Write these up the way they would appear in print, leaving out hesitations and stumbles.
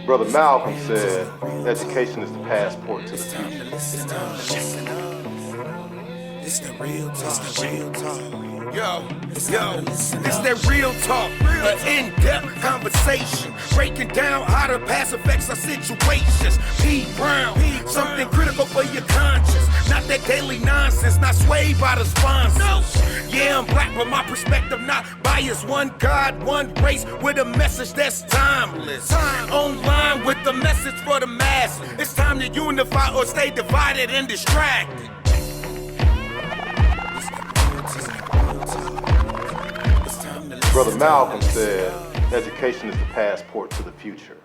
Brother Malcolm said, education is the passport to the future. It's the real talk. It's the real talk. Yo, it's that real talk, an in-depth conversation, breaking down how the past affects our situations. P. Brown, something critical for your conscience, not that daily nonsense, not swayed by the sponsors. Yeah, I'm black, but my perspective not biased. One God, one race, with a message that's timeless. Online with the message for the mass. It's time to unify or stay divided and distracted. Brother Malcolm said, education is the passport to the future.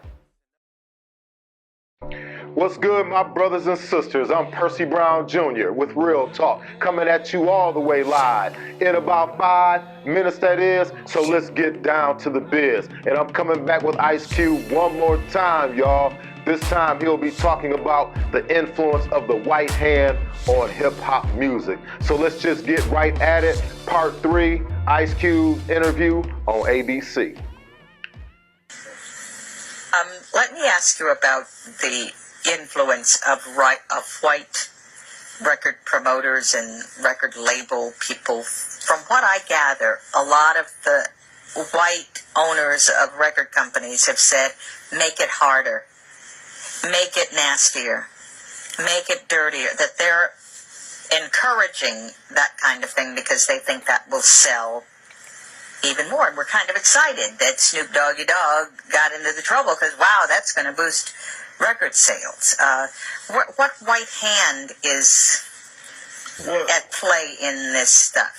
What's good, my brothers and sisters? I'm Percy Brown Jr. with Real Talk, coming at you all the way live in about 5 minutes, that is. So let's get down to the biz. And I'm coming back with Ice Cube one more time, y'all. This time he'll be talking about the influence of the white hand on hip-hop music. So let's just get right at it. Part 3, Ice Cube's interview on ABC. Let me ask you about the influence of white record promoters and record label people. From what I gather, a lot of the white owners of record companies have said, make it harder, make it nastier, make it dirtier, that they're encouraging that kind of thing because they think that will sell even more. And we're kind of excited that Snoop Doggy Dogg got into the trouble because, wow, that's going to boost record sales. What white hand is at play in this stuff?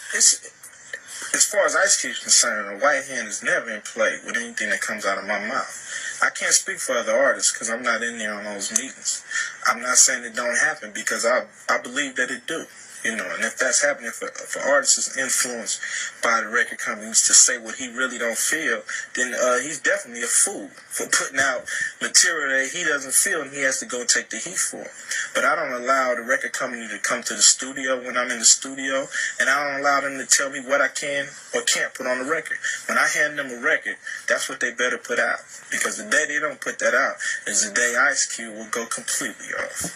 As far as Ice Cube's concerned, a white hand is never in play with anything that comes out of my mouth. I can't speak for other artists because I'm not in there on those meetings. I'm not saying it don't happen because I believe that it do. You know, and if that's happening for artists influenced by the record companies to say what he really don't feel, then he's definitely a fool for putting out material that he doesn't feel and he has to go take the heat for. But I don't allow the record company to come to the studio when I'm in the studio, and I don't allow them to tell me what I can or can't put on the record. When I hand them a record, that's what they better put out. Because the day they don't put that out is the day Ice Cube will go completely off.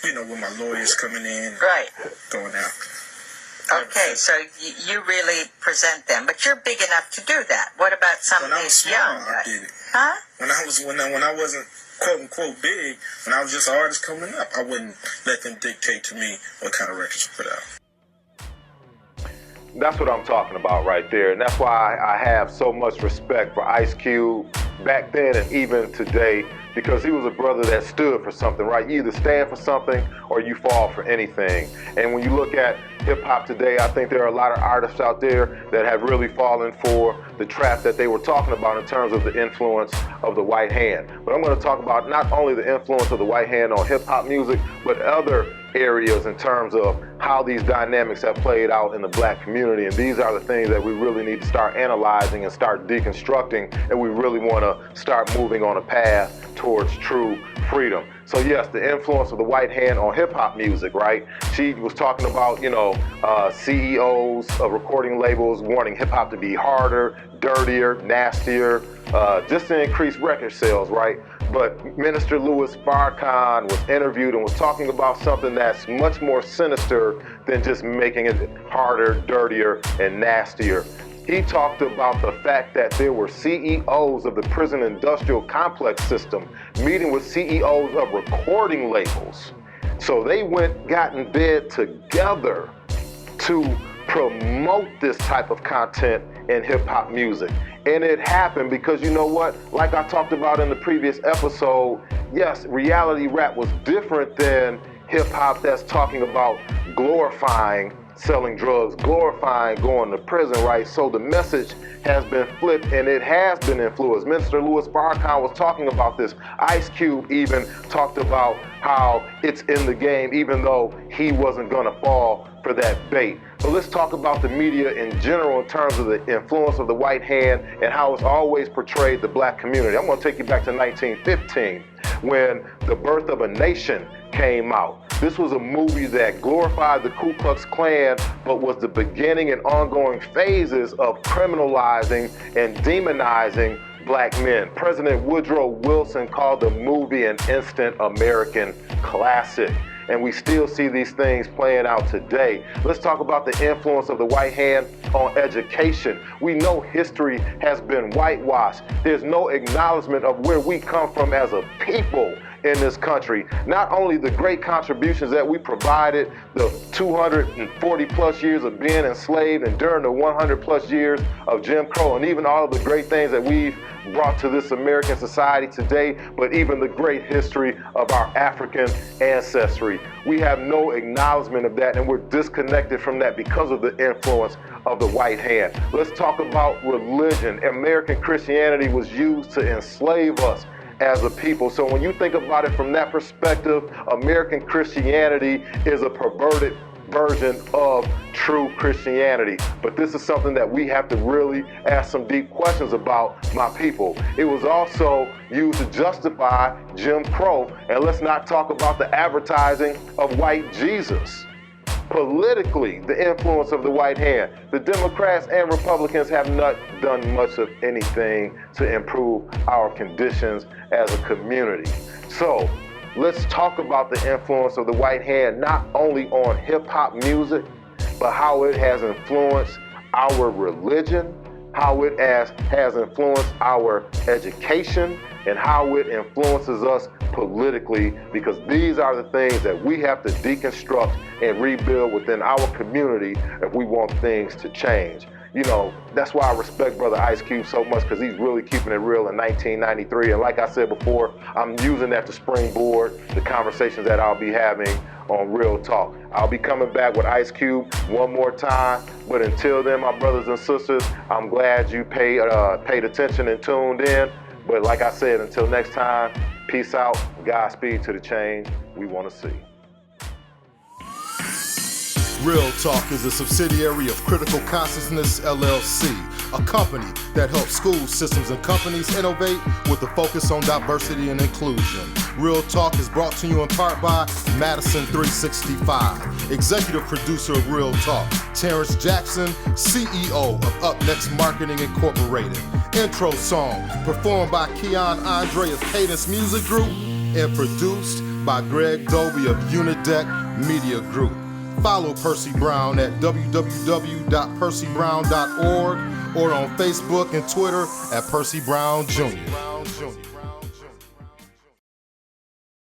You know, with my lawyers coming in, right, going out. Okay, so you really present them, but you're big enough to do that. What about some of these young guys? I did it. Huh? When I wasn't quote unquote big, when I was just an artist coming up, I wouldn't let them dictate to me what kind of records to put out. That's what I'm talking about right there, and that's why I have so much respect for Ice Cube back then and even today, because he was a brother that stood for something, right? You either stand for something or you fall for anything. And when you look at hip-hop today, I think there are a lot of artists out there that have really fallen for the trap that they were talking about in terms of the influence of the white hand. But I'm going to talk about not only the influence of the white hand on hip-hop music, but other areas in terms of how these dynamics have played out in the black community. And these are the things that we really need to start analyzing and start deconstructing, and we really want to start moving on a path towards true freedom. So yes, the influence of the white hand on hip-hop music, right? She was talking about, CEOs of recording labels wanting hip-hop to be harder, dirtier, nastier, just to increase record sales, right? But Minister Louis Farrakhan was interviewed and was talking about something that's much more sinister than just making it harder, dirtier, and nastier. He talked about the fact that there were CEOs of the prison industrial complex system meeting with CEOs of recording labels. So they got in bed together to promote this type of content in hip-hop music. And it happened because, you know what, like I talked about in the previous episode, yes, reality rap was different than hip-hop that's talking about glorifying selling drugs, glorifying going to prison, right? So the message has been flipped and it has been influenced. Minister Louis Farrakhan was talking about this. Ice Cube even talked about how it's in the game, even though he wasn't gonna fall for that bait. But let's talk about the media in general in terms of the influence of the white hand and how it's always portrayed the black community. I'm gonna take you back to 1915 when The Birth of a Nation came out. This was a movie that glorified the Ku Klux Klan, but was the beginning and ongoing phases of criminalizing and demonizing black men. President Woodrow Wilson called the movie an instant American classic. And we still see these things playing out today. Let's talk about the influence of the white hand on education. We know history has been whitewashed. There's no acknowledgement of where we come from as a people in this country. Not only the great contributions that we provided, the 240 plus years of being enslaved, and during the 100 plus years of Jim Crow, and even all of the great things that we've brought to this American society today, but even the great history of our African ancestry. We have no acknowledgement of that, and we're disconnected from that because of the influence of the white hand. Let's talk about religion. American Christianity was used to enslave us as a people. So when you think about it from that perspective, American Christianity is a perverted version of true Christianity. But this is something that we have to really ask some deep questions about, my people. It was also used to justify Jim Crow. And let's not talk about the advertising of white Jesus. Politically, the influence of the white hand. The Democrats and Republicans have not done much of anything to improve our conditions as a community. So let's talk about the influence of the white hand, not only on hip hop music, but how it has influenced our religion, how it has influenced our education, and how it influences us politically, because these are the things that we have to deconstruct and rebuild within our community if we want things to change. You know, that's why I respect Brother Ice Cube so much, because he's really keeping it real in 1993. And like I said before, I'm using that to springboard the conversations that I'll be having on Real Talk. I'll be coming back with Ice Cube one more time. But until then, my brothers and sisters, I'm glad you paid attention and tuned in. But like I said, until next time, peace out. Godspeed to the change we want to see. Real Talk is a subsidiary of Critical Consciousness LLC, a company that helps schools, systems, and companies innovate with a focus on diversity and inclusion. Real Talk is brought to you in part by Madison 365, executive producer of Real Talk, Terrence Jackson, CEO of Up Next Marketing Incorporated. Intro song performed by Keon Andre of Cadence Music Group and produced by Greg Dobie of Unideck Media Group. Follow Percy Brown at www.percybrown.org or on Facebook and Twitter at Percy Brown Jr.